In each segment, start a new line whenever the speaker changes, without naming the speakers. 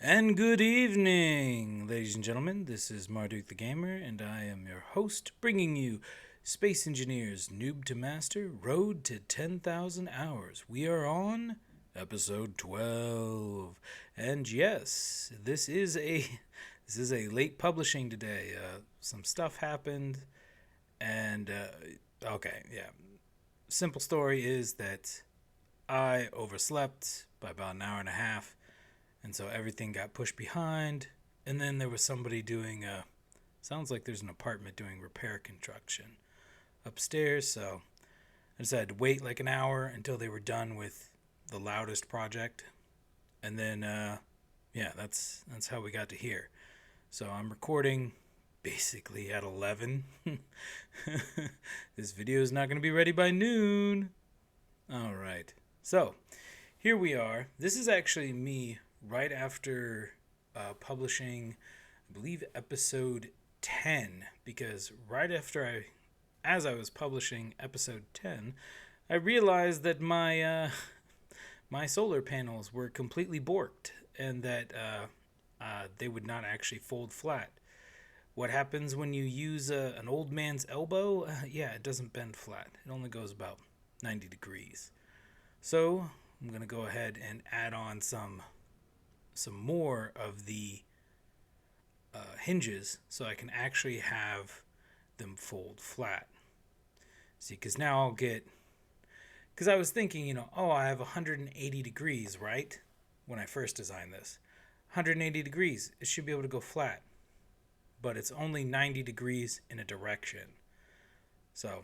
And good evening, ladies and gentlemen. This is Marduk the Gamer, and I am your host, bringing you Space Engineers Noob to Master Road to 10,000 Hours. We are on episode 12. And yes, this is a late publishing today. Some stuff happened, and okay, yeah. Simple story is that I overslept by about an hour and a half, and so everything got pushed behind. And then there was somebody doing sounds like there's an apartment doing repair construction upstairs. So I decided to wait like an hour until they were done with the loudest project. And then, yeah, that's how we got to here. So I'm recording basically at 11. This video is not going to be ready by noon. All right. So here we are. This is actually me right after publishing, I believe, episode 10, because right after as I was publishing episode 10, I realized that my solar panels were completely borked and that they would not actually fold flat. What happens when you use an old man's elbow? Yeah, it doesn't bend flat. It only goes about 90 degrees. So I'm going to go ahead and add on some more of the hinges so I can actually have them fold flat. See, because now I'll get, because I was thinking, I have 180 degrees, right? When I first designed this. 180 degrees, it should be able to go flat. But it's only 90 degrees in a direction. So,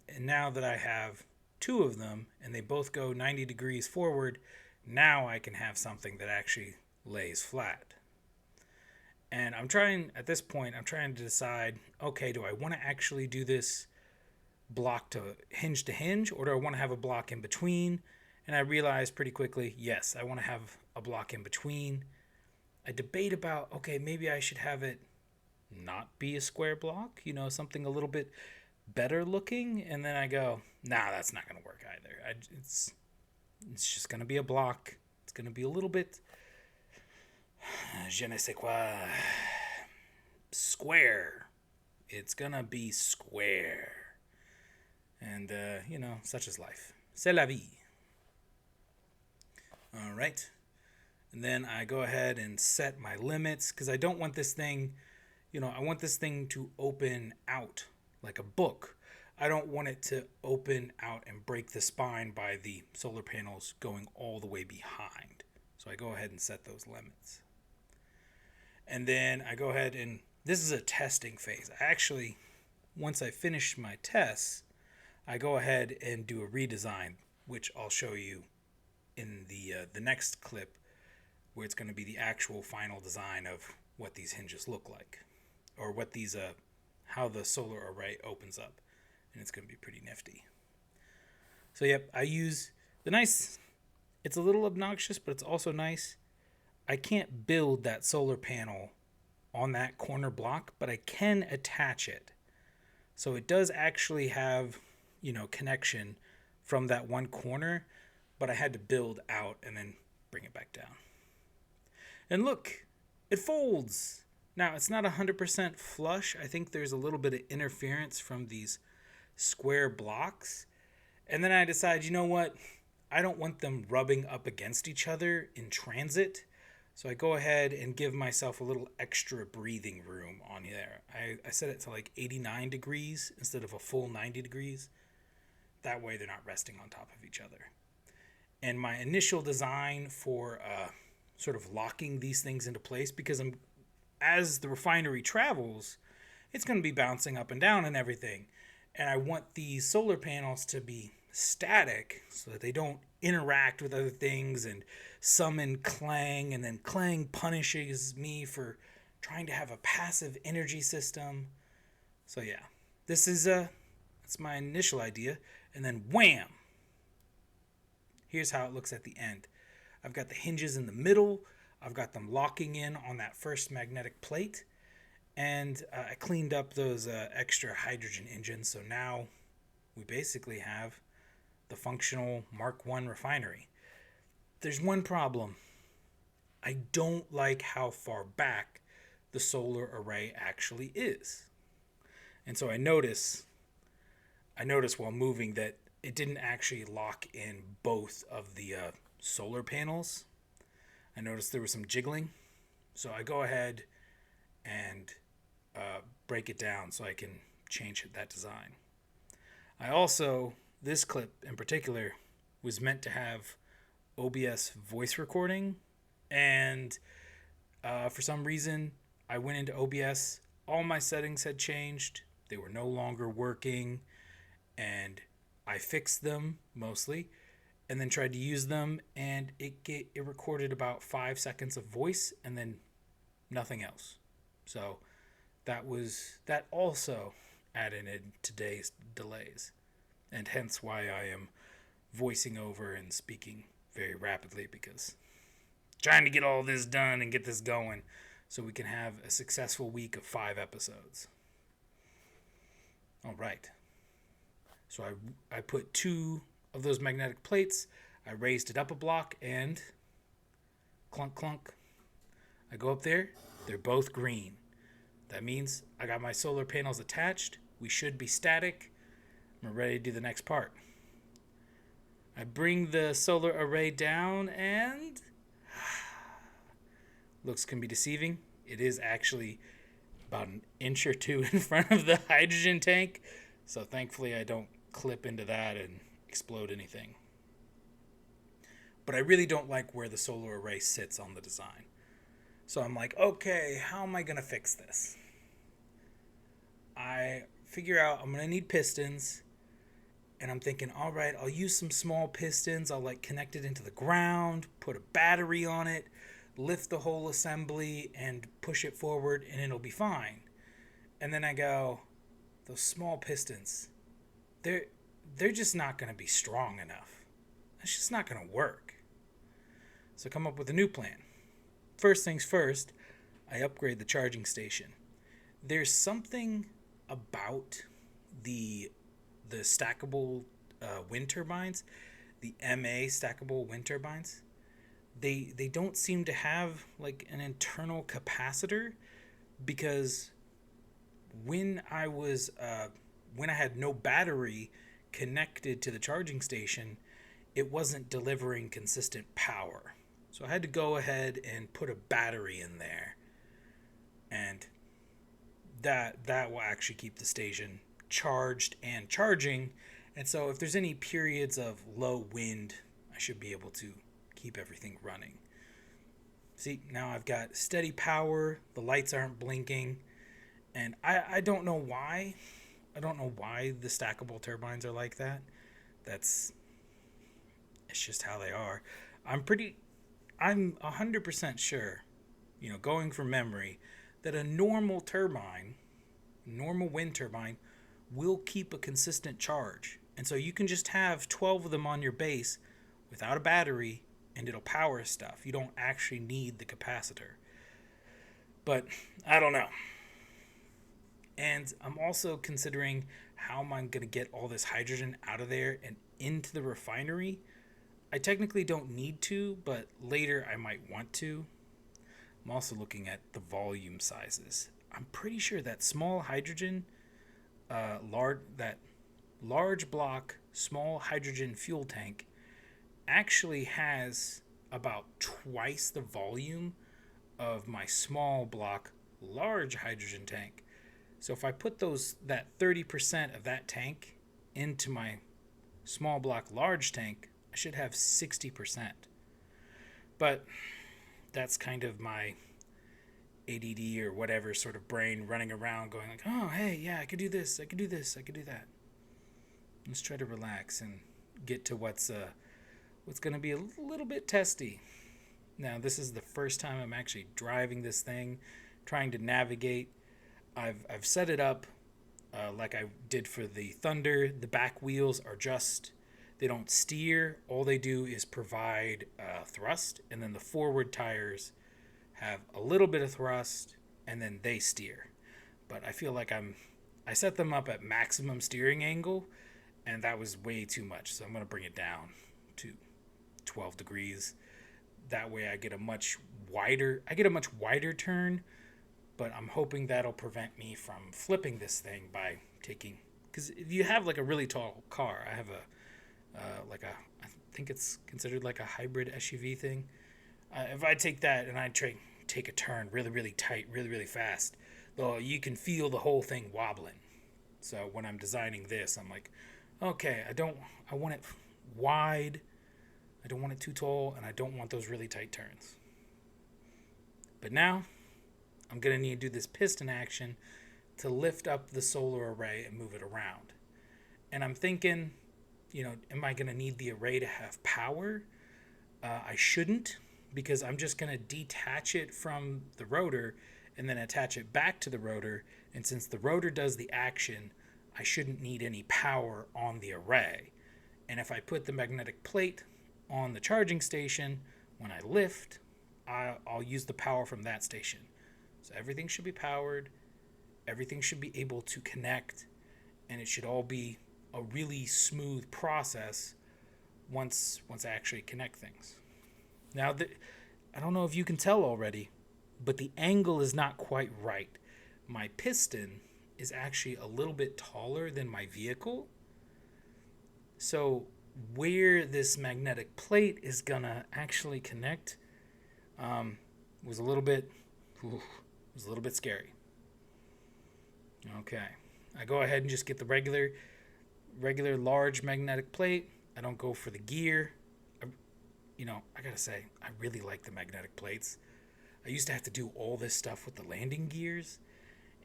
and now that I have two of them and they both go 90 degrees forward, now I can have something that actually lays flat. And at this point, I'm trying to decide, okay, do I want to actually do this block to hinge, or do I want to have a block in between? And I realized pretty quickly, yes, I want to have a block in between. I debate about, okay, maybe I should have it not be a square block, something a little bit better looking. And then I go, nah, that's not going to work either. It's just going to be a block. It's going to be a little bit je ne sais quoi square. It's gonna be square. And such is life. C'est la vie. All right. And then I go ahead and set my limits, because I don't want this thing, I want this thing to open out like a book. I don't want it to open out and break the spine by the solar panels going all the way behind. So I go ahead and set those limits. And then I go ahead and, this is a testing phase. Once I finish my tests, I go ahead and do a redesign, which I'll show you in the next clip, where it's going to be the actual final design of what these hinges look like, or what how the solar array opens up, and it's going to be pretty nifty. So yep, I use it's a little obnoxious, but it's also nice. I can't build that solar panel on that corner block, but I can attach it. So it does actually have, connection from that one corner, but I had to build out and then bring it back down. And look, it folds. Now, it's not 100% flush. I think there's a little bit of interference from these square blocks. And then I decide, you know what? I don't want them rubbing up against each other in transit. So I go ahead and give myself a little extra breathing room on there. I set it to like 89 degrees instead of a full 90 degrees. That way they're not resting on top of each other. And my initial design for sort of locking these things into place, because as the refinery travels, it's going to be bouncing up and down and everything. And I want these solar panels to be static so that they don't interact with other things and summon Clang, and then Clang punishes me for trying to have a passive energy system. So yeah, that's my initial idea. And then wham! Here's how it looks at the end. I've got the hinges in the middle. I've got them locking in on that first magnetic plate. And I cleaned up those extra hydrogen engines. So now we basically have the functional Mark I refinery. There's one problem. I don't like how far back the solar array actually is. And so I noticed while moving that it didn't actually lock in both of the solar panels. I noticed there was some jiggling. So I go ahead and break it down so I can change that design. I also, this clip in particular, was meant to have OBS voice recording, and for some reason, I went into OBS, all my settings had changed, they were no longer working, and I fixed them mostly, and then tried to use them, and it recorded about 5 seconds of voice, and then nothing else. So that also added in today's delays, and hence why I am voicing over and speaking very rapidly, because trying to get all this done and get this going so we can have a successful week of 5 episodes. All right. So I put 2 of those magnetic plates. I raised it up a block and clunk clunk. I go up there. They're both green. That means I got my solar panels attached. We should be static. I'm ready to do the next part. I bring the solar array down and looks can be deceiving. It is actually about an inch or 2 in front of the hydrogen tank. So thankfully I don't clip into that and explode anything. But I really don't like where the solar array sits on the design. So I'm like, okay, how am I going to fix this? I figure out I'm going to need pistons. And I'm thinking, all right, I'll use some small pistons. I'll connect it into the ground, put a battery on it, lift the whole assembly and push it forward and it'll be fine. And then I go, those small pistons, they're just not going to be strong enough. That's just not going to work. So I come up with a new plan. First things first, I upgrade the charging station. There's something about the stackable wind turbines, the MA stackable wind turbines. They don't seem to have an internal capacitor, because when I had no battery connected to the charging station, it wasn't delivering consistent power. So I had to go ahead and put a battery in there, and that will actually keep the station charged and charging. And so if there's any periods of low wind, I should be able to keep everything running. See, now I've got steady power, the lights aren't blinking, and I don't know why. I don't know why the stackable turbines are like that. It's just how they are. I'm 100% sure, going from memory, that a normal wind turbine, will keep a consistent charge. And so you can just have 12 of them on your base without a battery and it'll power stuff. You don't actually need the capacitor. But I don't know. And I'm also considering how am I going to get all this hydrogen out of there and into the refinery. I technically don't need to, but later I might want to. I'm also looking at the volume sizes. I'm pretty sure that small hydrogen, large block small hydrogen fuel tank actually has about twice the volume of my small block large hydrogen tank. So if I put that 30% of that tank into my small block large tank, I should have 60%. But that's kind of my ADD or whatever sort of brain running around going oh, hey, yeah, I could do this, I could do this, I could do that. Let's try to relax and get to what's going to be a little bit testy. Now, this is the first time I'm actually driving this thing, trying to navigate. I've set it up like I did for the Thunder. The back wheels they don't steer. All they do is provide thrust, and then the forward tires have a little bit of thrust, and then they steer. But I feel like I set them up at maximum steering angle, and that was way too much. So I'm going to bring it down to 12 degrees. That way I get a much wider turn, but I'm hoping that'll prevent me from flipping this thing by taking, because if you have like a really tall car, I have I think it's considered like a hybrid SUV thing. If I take that and I take a turn really, really tight, really, really fast, though, you can feel the whole thing wobbling. So when I'm designing this, I'm like, okay, I want it wide, I don't want it too tall, and I don't want those really tight turns. But now, I'm going to need to do this piston action to lift up the solar array and move it around. And I'm thinking, am I going to need the array to have power? I shouldn't, because I'm just going to detach it from the rotor and then attach it back to the rotor. And since the rotor does the action, I shouldn't need any power on the array. And if I put the magnetic plate on the charging station, when I lift, I'll use the power from that station. So everything should be powered, everything should be able to connect, and it should all be a really smooth process once I actually connect things. Now, I don't know if you can tell already, but the angle is not quite right. My piston is actually a little bit taller than my vehicle. So where this magnetic plate is gonna actually connect was a little bit scary. Okay, I go ahead and just get the regular large magnetic plate. I don't go for the gear. I gotta say, I really like the magnetic plates. I used to have to do all this stuff with the landing gears,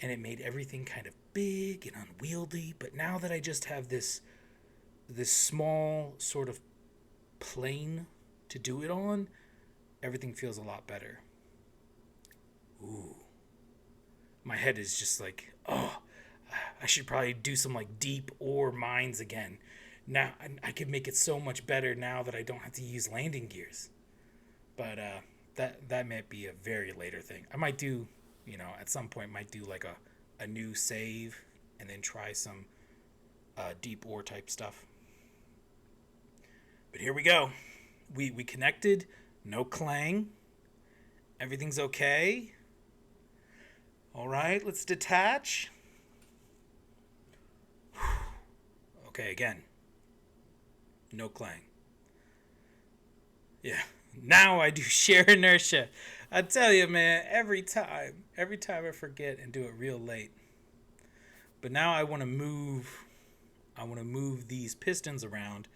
and it made everything kind of big and unwieldy. But now that I just have this small sort of plane to do it on, everything feels a lot better. Ooh. My head is just like, oh, I should probably do some like deep ore mines again. Now I could make it so much better now that I don't have to use landing gears. But that might be a very later thing. I might do, at some point might do like a new save and then try some deep ore type stuff. But here we go. We connected, no clang. Everything's okay. All right, let's detach. Okay, again. No clang. Yeah. Now I do shear inertia. I tell you, man, every time I forget and do it real late. But now I want to move these pistons around,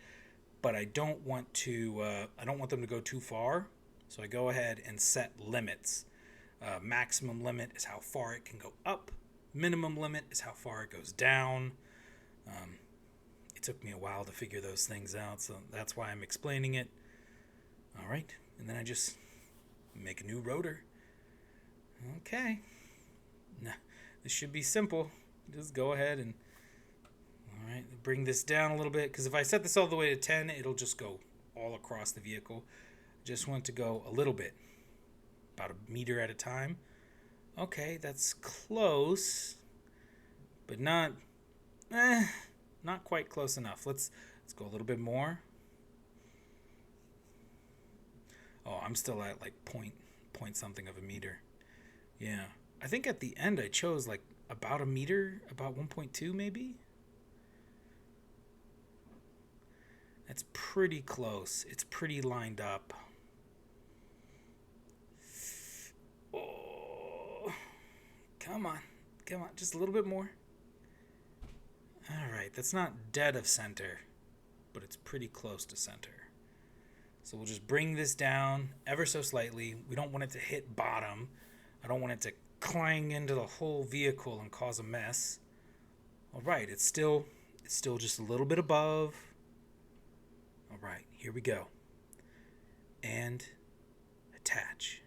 but I don't want them to go too far. So I go ahead and set limits. Maximum limit is how far it can go up. Minimum limit is how far it goes down. It took me a while to figure those things out, so that's why I'm explaining it. All right, and then I just make a new rotor. Okay. Nah, this should be simple. Just go ahead and, all right, bring this down a little bit, because if I set this all the way to 10, it'll just go all across the vehicle. Just want to go a little bit, about a meter at a time. Okay, that's close, but not quite close enough. Let's go a little bit more. Oh, I'm still at like point something of a meter. Yeah, I think at the end I chose like about a meter, about 1.2 maybe. That's pretty close. It's pretty lined up. Oh, come on, just a little bit more. All right, that's not dead of center, but it's pretty close to center. So we'll just bring this down ever so slightly. We don't want it to hit bottom. I don't want it to clang into the whole vehicle and cause a mess. All right, it's still just a little bit above. All right, here we go. And attach.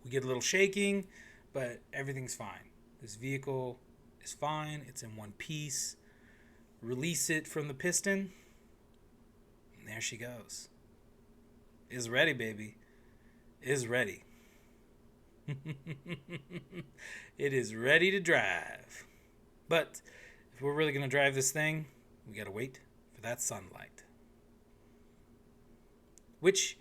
We get a little shaking, but everything's fine. This vehicle is fine. It's in one piece. Release it from the piston. And there she goes. Is ready, baby. Is ready. It is ready to drive. But if we're really going to drive this thing, we got to wait for that sunlight. which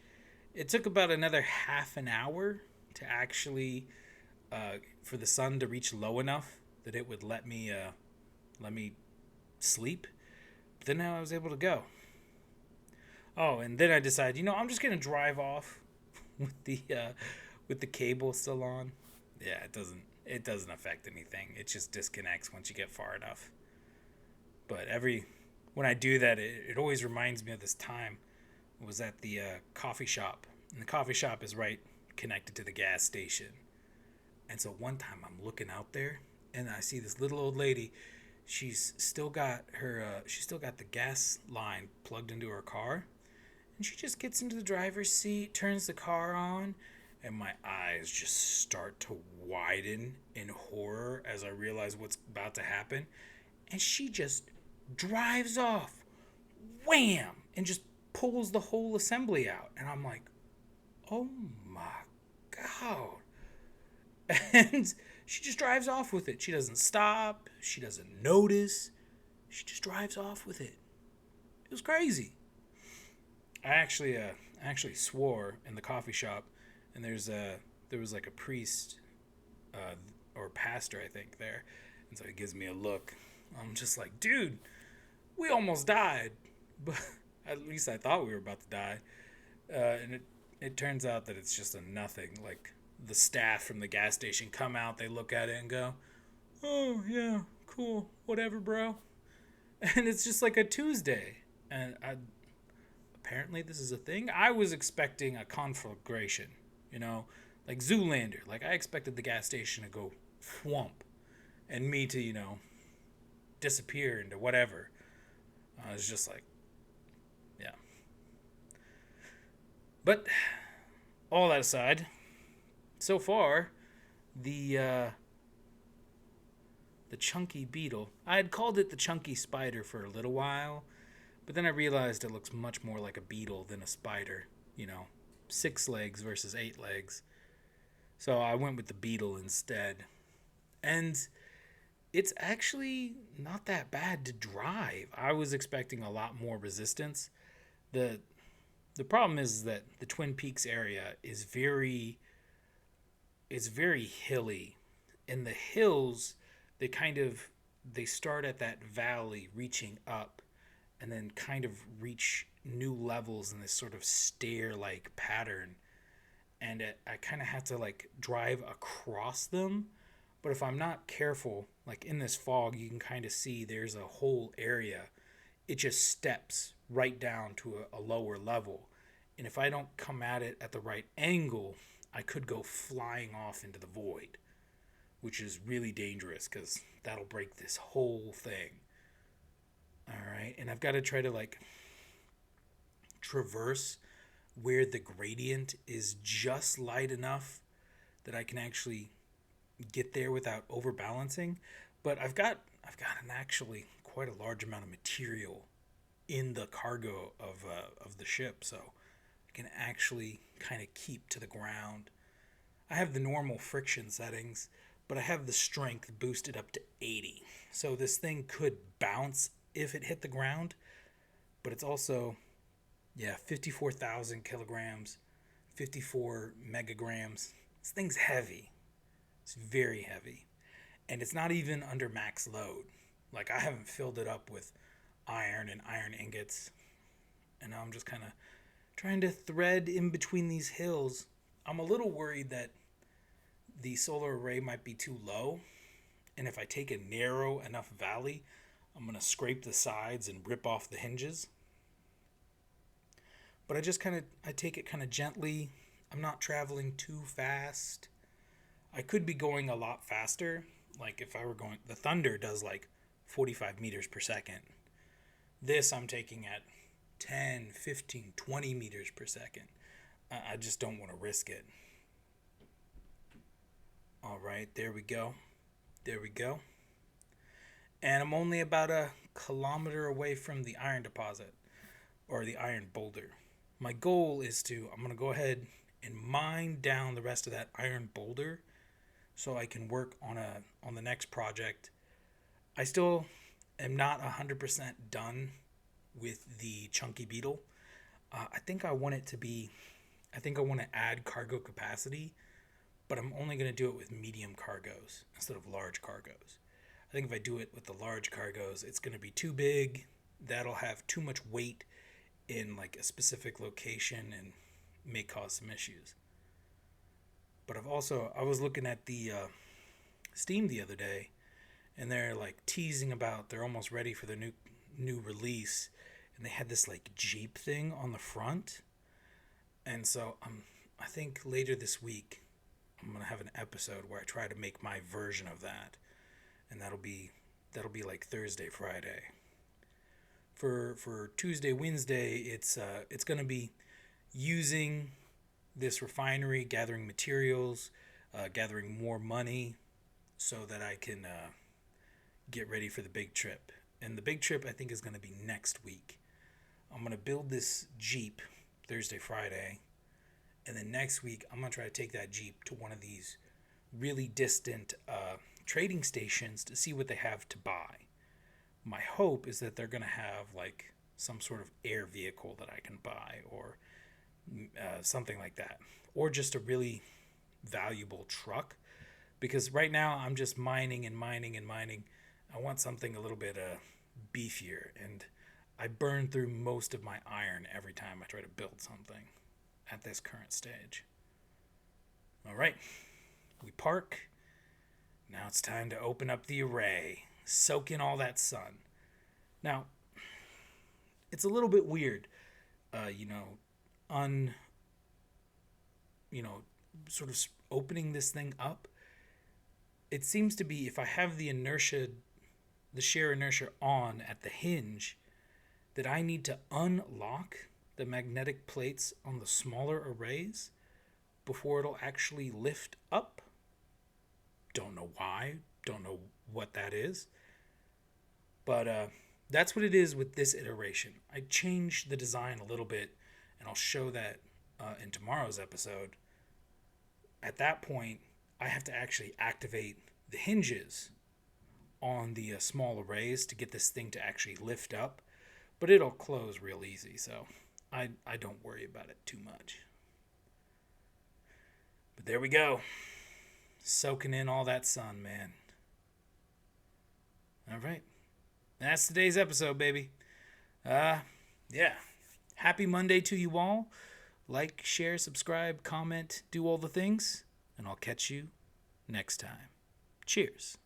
it took about another half an hour to actually for the sun to reach low enough that it would let me sleep. But then now I was able to go. Oh, and then I decided, I'm just gonna drive off with the cable still on. Yeah, it doesn't affect anything. It just disconnects once you get far enough. But when I do that, it always reminds me of this time. It was at the coffee shop, and the coffee shop is right connected to the gas station. And so one time I'm looking out there, and I see this little old lady. She's still got the gas line plugged into her car, and she just gets into the driver's seat, turns the car on, and my eyes just start to widen in horror as I realize what's about to happen. And she just drives off, wham, and just pulls the whole assembly out. And I'm like, oh my God. And she just drives off with it. She doesn't stop. She doesn't notice. She just drives off with it. It was crazy. I actually swore in the coffee shop, and there was like a priest or pastor, I think, there, and so he gives me a look. I'm just like, dude, we almost died, but at least I thought we were about to die. And it turns out that it's just a nothing. Like, the staff from the gas station come out, they look at it and go, "Oh yeah, cool, whatever, bro." And it's just like a Tuesday, and apparently this is a thing. I was expecting a conflagration, you know, like Zoolander. Like, I expected the gas station to go thwomp, and me to disappear into whatever. I was just like, yeah. But all that aside, so far, the the chunky beetle. I had called it the chunky spider for a little while, but then I realized it looks much more like a beetle than a spider. 6 legs versus 8 legs. So I went with the beetle instead. And it's actually not that bad to drive. I was expecting a lot more resistance. The the problem is that the Twin Peaks area is very hilly. And the hills, they kind of they start at that valley reaching up and then kind of reach new levels in this sort of stair like pattern. And I kind of have to like drive across them. But if I'm not careful, like in this fog, you can kind of see there's a whole area. It just steps right down to a lower level. And if I don't come at it at the right angle, I could go flying off into the void, which is really dangerous because that'll break this whole thing. All right. And I've got to try to like traverse where the gradient is just light enough that I can actually get there without overbalancing. But I've got an actually quite a large amount of material in the cargo of the ship, so I can actually kind of keep to the ground. I have the normal friction settings, but I have the strength boosted up to 80. So this thing could bounce if it hit the ground, but it's also, yeah, 54,000 kilograms, 54 megagrams. This thing's heavy. It's very heavy. And it's not even under max load. Like, I haven't filled it up with iron and iron ingots. And now I'm just kind of trying to thread in between these hills. I'm a little worried that the solar array might be too low. And if I take a narrow enough valley, I'm going to scrape the sides and rip off the hinges. But I take it kind of gently. I'm not traveling too fast. I could be going a lot faster. Like if I were going, the Thunder does like 45 meters per second. This I'm taking at 10, 15, 20 meters per second. I just don't want to risk it. All right, there we go. There we go. And I'm only about a kilometer away from the iron deposit or the iron boulder. My goal is I'm going to go ahead and mine down the rest of that iron boulder so I can work on the next project. I still am not 100% done with the chunky beetle. I think I want it to be, I think I want to add cargo capacity, but I'm only going to do it with medium cargoes instead of large cargoes. I think if I do it with the large cargoes, it's going to be too big. That'll have too much weight in like a specific location and may cause some issues. But I was looking at the Steam the other day, and they're like teasing about they're almost ready for the new release, and they had this like Jeep thing on the front, and so I think later this week I'm gonna have an episode where I try to make my version of that, and that'll be like Thursday, Friday. For Tuesday, Wednesday, it's gonna be using this refinery, gathering materials, gathering more money, so that I can get ready for the big trip. And the big trip I think is gonna be next week. I'm gonna build this Jeep Thursday, Friday, and then next week I'm gonna try to take that Jeep to one of these really distant trading stations to see what they have to buy. My hope is that they're gonna have like some sort of air vehicle that I can buy, or something like that, or just a really valuable truck. Because right now I'm just mining and mining and mining. I want something a little bit beefier, and I burn through most of my iron every time I try to build something at this current stage. All right, we park. Now it's time to open up the array, soak in all that sun. Now, it's a little bit weird, you know, un, you know, sort of opening this thing up. It seems to be if I have the shear inertia on at the hinge, that I need to unlock the magnetic plates on the smaller arrays before it'll actually lift up. Don't know why, don't know what that is. But that's what it is with this iteration. I changed the design a little bit, and I'll show that in tomorrow's episode. At that point, I have to actually activate the hinges on the small arrays to get this thing to actually lift up, but it'll close real easy, so I don't worry about it too much. But there we go. Soaking in all that sun, man. All right. That's today's episode, baby. Yeah. Happy Monday to you all. Like, share, subscribe, comment, do all the things, and I'll catch you next time. Cheers.